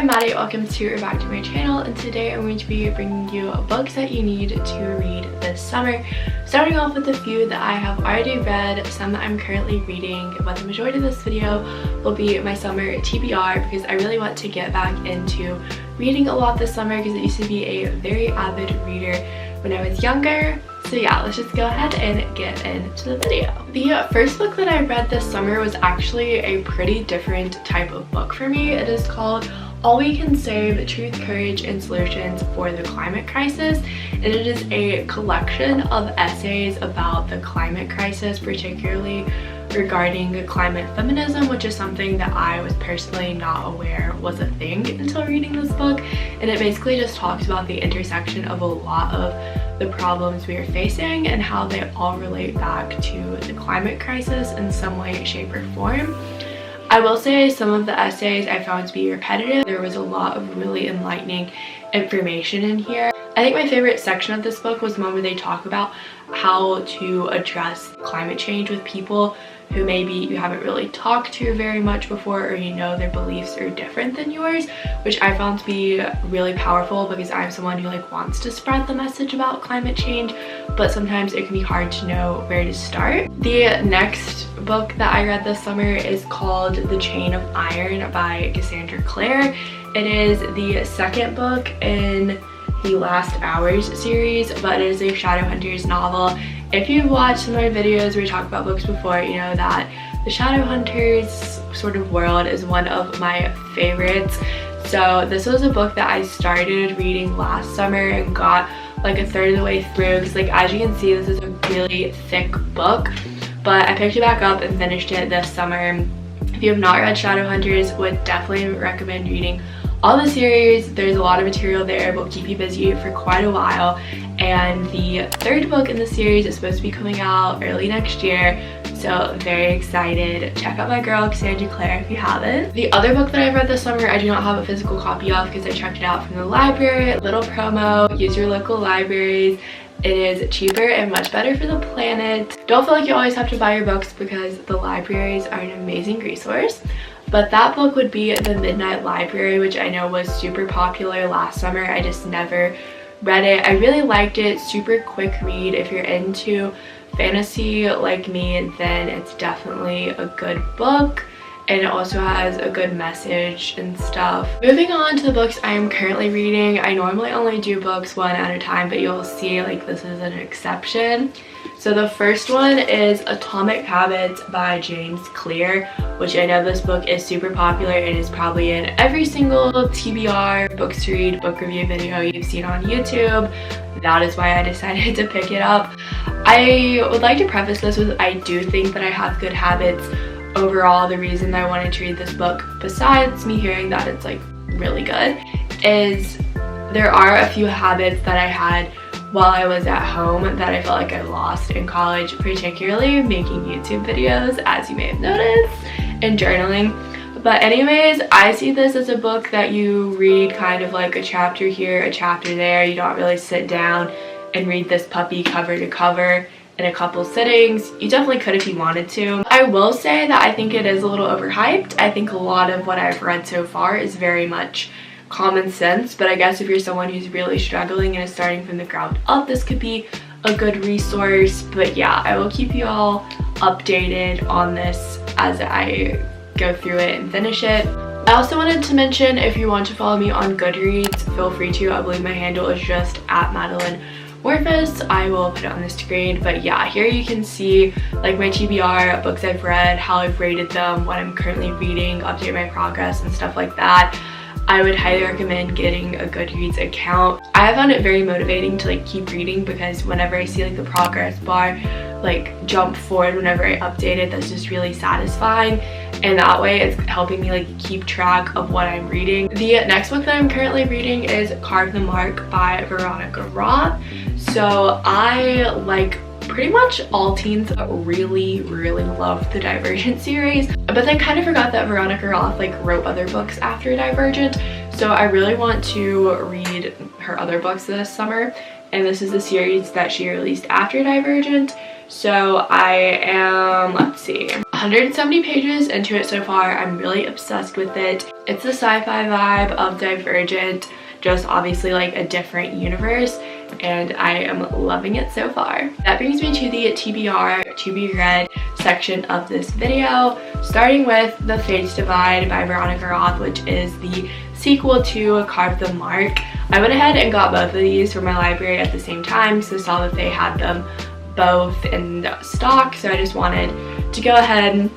I'm Maddie, welcome to or back to my channel, and today I'm going to be bringing you books that you need to read this summer. Starting off with a few that I have already read, some that I'm currently reading, but the majority of this video will be my summer TBR because I really want to get back into reading a lot this summer because I used to be a very avid reader when I was younger. So yeah, let's just go ahead and get into the video. The first book that I read this summer was actually a pretty different type of book for me. It is called All We Can Save: Truth, Courage, and Solutions for the Climate Crisis. And it is a collection of essays about the climate crisis, particularly regarding climate feminism, which is something that I was personally not aware was a thing until reading this book. And it basically just talks about the intersection of a lot of the problems we are facing and how they all relate back to the climate crisis in some way, shape, or form. I will say some of the essays I found to be repetitive. There was a lot of really enlightening information in here. I think my favorite section of this book was one where they talk about how to address climate change with people who maybe you haven't really talked to very much before, or you know their beliefs are different than yours, which I found to be really powerful because I'm someone who wants to spread the message about climate change, but sometimes it can be hard to know where to start. The next book that I read this summer is called The Chain of Iron by Cassandra Clare. It is the second book in the Last Hours series, but it is a Shadowhunters novel. If you've watched some of my videos where we talk about books before, you know that the Shadowhunters sort of world is one of my favorites. So this was a book that I started reading last summer and got like a third of the way through because as you can see, this is a really thick book, but I picked it back up and finished it this summer. If you have not read Shadowhunters, would definitely recommend reading all the series. There's a lot of material there, will keep you busy for quite a while. And the third book in the series is supposed to be coming out early next year, so very excited. Check out my girl Cassandra Clare if you haven't. The other book that I've read this summer I do not have a physical copy of because I checked it out from the library. Little promo, use your local libraries. It is cheaper and much better for the planet. Don't feel like you always have to buy your books because the libraries are an amazing resource. But that book would be The Midnight Library, which I know was super popular last summer. I just never read it. I really liked it. Super quick read. If you're into fantasy like me, then it's definitely a good book. And it also has a good message and stuff. Moving on to the books I am currently reading. I normally only do books one at a time, but you'll see this is an exception. So the first one is Atomic Habits by James Clear, which I know this book is super popular. It is probably in every single TBR, books to read, book review video you've seen on YouTube. That is why I decided to pick it up. I would like to preface this with I do think that I have good habits. Overall, the reason I wanted to read this book, besides me hearing that it's really good, is there are a few habits that I had while I was at home that I felt like I lost in college, particularly making YouTube videos, as you may have noticed, and journaling. But anyways, I see this as a book that you read kind of like a chapter here, a chapter there. You don't really sit down and read this puppy cover to cover in a couple sittings. You definitely could if you wanted to. I will say that I think it is a little overhyped. I think a lot of what I've read so far is very much common sense, but I guess if you're someone who's really struggling and is starting from the ground up, this could be a good resource. But yeah, I will keep you all updated on this as I go through it and finish it. I also wanted to mention, if you want to follow me on Goodreads, feel free to. I believe my handle is just @MadelineWorthus. I will put it on the screen. But yeah, here you can see my TBR, books I've read, how I've rated them, what I'm currently reading, update my progress and stuff like that. I would highly recommend getting a Goodreads account. I have found it very motivating to keep reading because whenever I see the progress bar jump forward whenever I update it, that's just really satisfying. And that way it's helping me keep track of what I'm reading. The next book that I'm currently reading is Carve the Mark by Veronica Roth. So I pretty much all teens really love the Divergent series, but then kind of forgot that Veronica Roth wrote other books after Divergent. So I really want to read her other books this summer, and this is the series that she released after Divergent. So I am, let's see, 170 pages into it so far. I'm really obsessed with it. It's the sci-fi vibe of Divergent, just obviously like a different universe, and I am loving it so far. That brings me to the TBR, to be read section of this video, starting with The Fates Divide by Veronica Roth, which is the sequel to Carve the Mark. I went ahead and got both of these from my library at the same time, so saw that they had them both in stock, so I just wanted to go ahead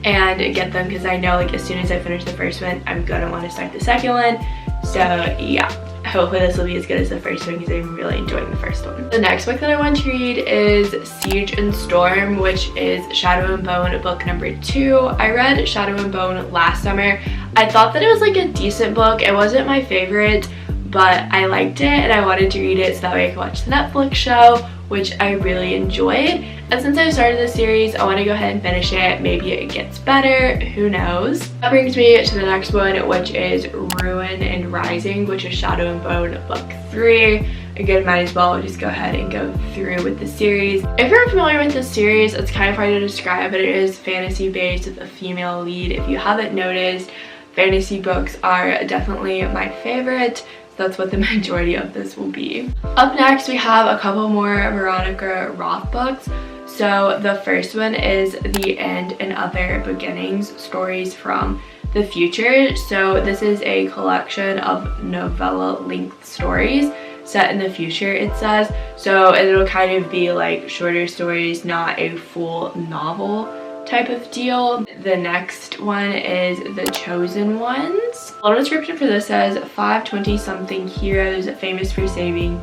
and get them because I know like as soon as I finish the first one, I'm gonna want to start the second one. So yeah, hopefully this will be as good as the first one because I'm really enjoying the first one. The next book that I want to read is Siege and Storm, which is Shadow and Bone book number 2. I read Shadow and Bone last summer. I thought that it was like a decent book. It wasn't my favorite, but I liked it and I wanted to read it so that way I could watch the Netflix show, which I really enjoyed. And since I started this series, I want to go ahead and finish it. Maybe it gets better, who knows. That brings me to the next one, which is Ruin and Rising, which is Shadow and Bone book 3. Again, might as well just go ahead and go through with the series. If you're familiar with this series, it's kind of hard to describe, but it is fantasy based with a female lead. If you haven't noticed, fantasy books are definitely my favorite. That's what the majority of this will be. Up next, we have a couple more Veronica Roth books. So the first one is The End and Other Beginnings, Stories from the Future. So this is a collection of novella-length stories set in the future, it says. So it'll kind of be like shorter stories, not a full novel type of deal. The next one is The Chosen Ones. The description for this says 5 20-something heroes famous for saving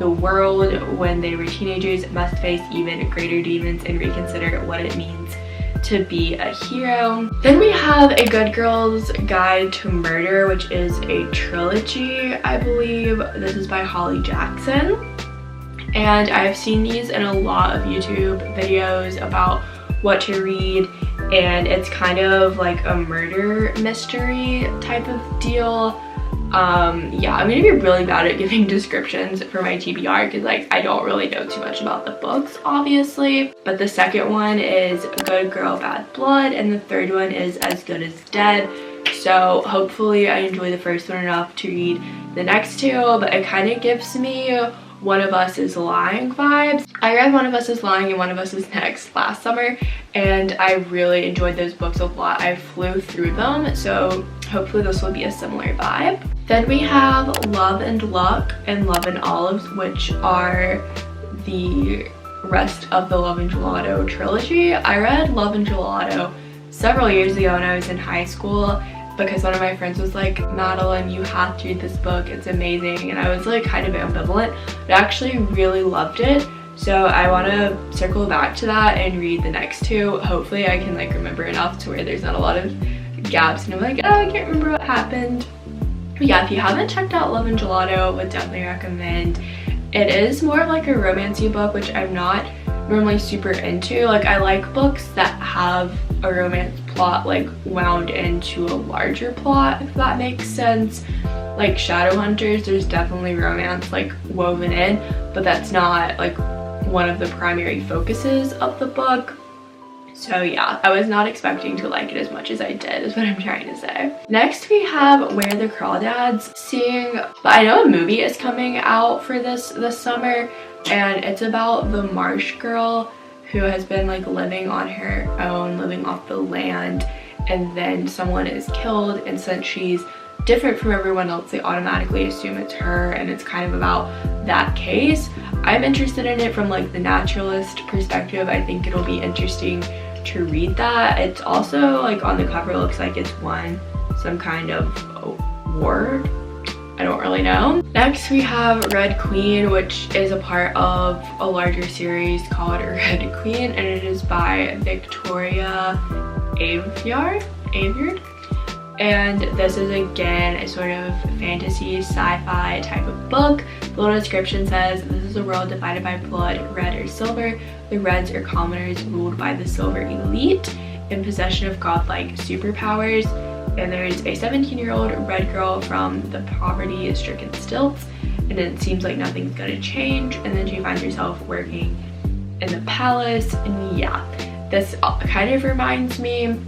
the world when they were teenagers must face even greater demons and reconsider what it means to be a hero. Then we have A Good Girl's Guide to Murder, which is a trilogy, I believe. This is by Holly Jackson. And I've seen these in a lot of YouTube videos about what to read, and it's kind of like a murder mystery type of deal. Yeah, I'm gonna be really bad at giving descriptions for my TBR because like I don't really know too much about the books, obviously. But the second one is Good Girl Bad Blood, and the third one is As Good as Dead. So hopefully I enjoy the first one enough to read the next two, but it kind of gives me One of Us is Lying vibes. I read One of Us is Lying and One of Us is Next last summer, and I really enjoyed those books a lot. I flew through them, so hopefully this will be a similar vibe. Then we have Love and Luck and Love and Olives, which are the rest of the Love and Gelato trilogy. I read Love and Gelato several years ago when I was in high school because one of my friends was like, Madeline, you have to read this book, it's amazing. And I was like kind of ambivalent, but I actually really loved it. So I want to circle back to that and read the next two. Hopefully I can like remember enough to where there's not a lot of gaps and I'm like, oh, I can't remember what happened. But yeah, if you haven't checked out Love and Gelato, I would definitely recommend. It is more of like a romancy book, which I'm not normally super into. Like I like books that have a romance plot like wound into a larger plot, if that makes sense. Like Shadowhunters, there's definitely romance like woven in, but that's not like one of the primary focuses of the book. So yeah, I was not expecting to like it as much as I did, is what I'm trying to say. Next we have Where the Crawdads Sing, but I know a movie is coming out for this summer, and it's about the marsh girl who has been like living on her own, living off the land, and then someone is killed, and since she's different from everyone else, they automatically assume it's her, and it's kind of about that case. I'm interested in it from like the naturalist perspective. I think it'll be interesting to read that. It's also like on the cover looks like it's won some kind of award. I don't really know. Next we have Red Queen, which is a part of a larger series called Red Queen, and it is by Victoria Aveyard. And this is again a sort of fantasy sci-fi type of book. The little description says, this is a world divided by blood, red or silver. The reds are commoners ruled by the silver elite in possession of godlike superpowers. And there's a 17-year-old red girl from the poverty-stricken stilts, and it seems like nothing's gonna change, and then she finds herself working in the palace, and yeah. This kind of reminds me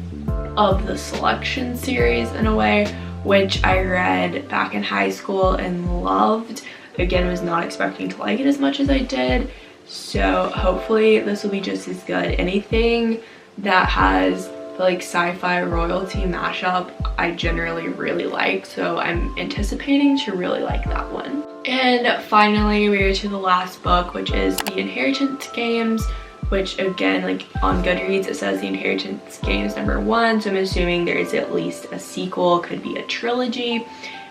of the Selection series in a way, which I read back in high school and loved. Again, was not expecting to like it as much as I did, so hopefully this will be just as good. Anything that has the like sci-fi royalty mashup I generally really like, so I'm anticipating to really like that one. And finally, we are to the last book, which is The Inheritance Games, which again, like on Goodreads it says The Inheritance Games #1, so I'm assuming there is at least a sequel, could be a trilogy.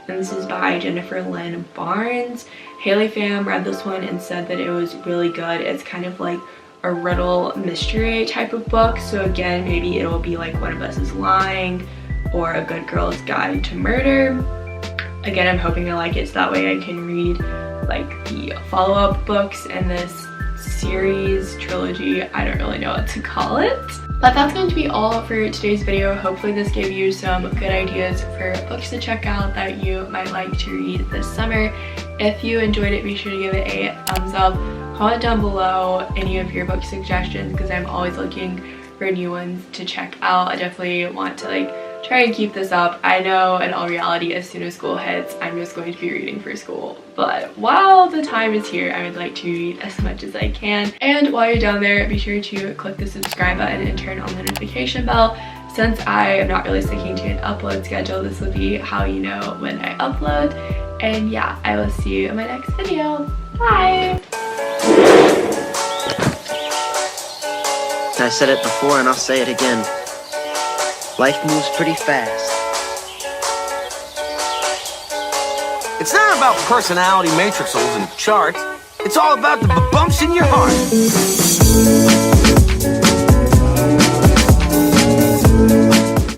And this is by Jennifer Lynn Barnes. Haley Pham read this one and said that it was really good. It's kind of like a riddle mystery type of book, so again, maybe it'll be like One of Us is Lying or A Good Girl's Guide to Murder. Again, I'm hoping I like it so that way I can read like the follow-up books in this series, trilogy, I don't really know what to call it. But that's going to be all for today's video. Hopefully this gave you some good ideas for books to check out that you might like to read this summer. If you enjoyed it, be sure to give it a thumbs up. Comment down below any of your book suggestions because I'm always looking for new ones to check out. I definitely want to like try and keep this up. I know in all reality, as soon as school hits, I'm just going to be reading for school. But while the time is here, I would like to read as much as I can. And while you're down there, be sure to click the subscribe button and turn on the notification bell. Since I am not really sticking to an upload schedule, this will be how you know when I upload. And yeah, I will see you in my next video. Bye! I said it before and I'll say it again. Life moves pretty fast. It's not about personality matrices and charts. It's all about the bumps in your heart.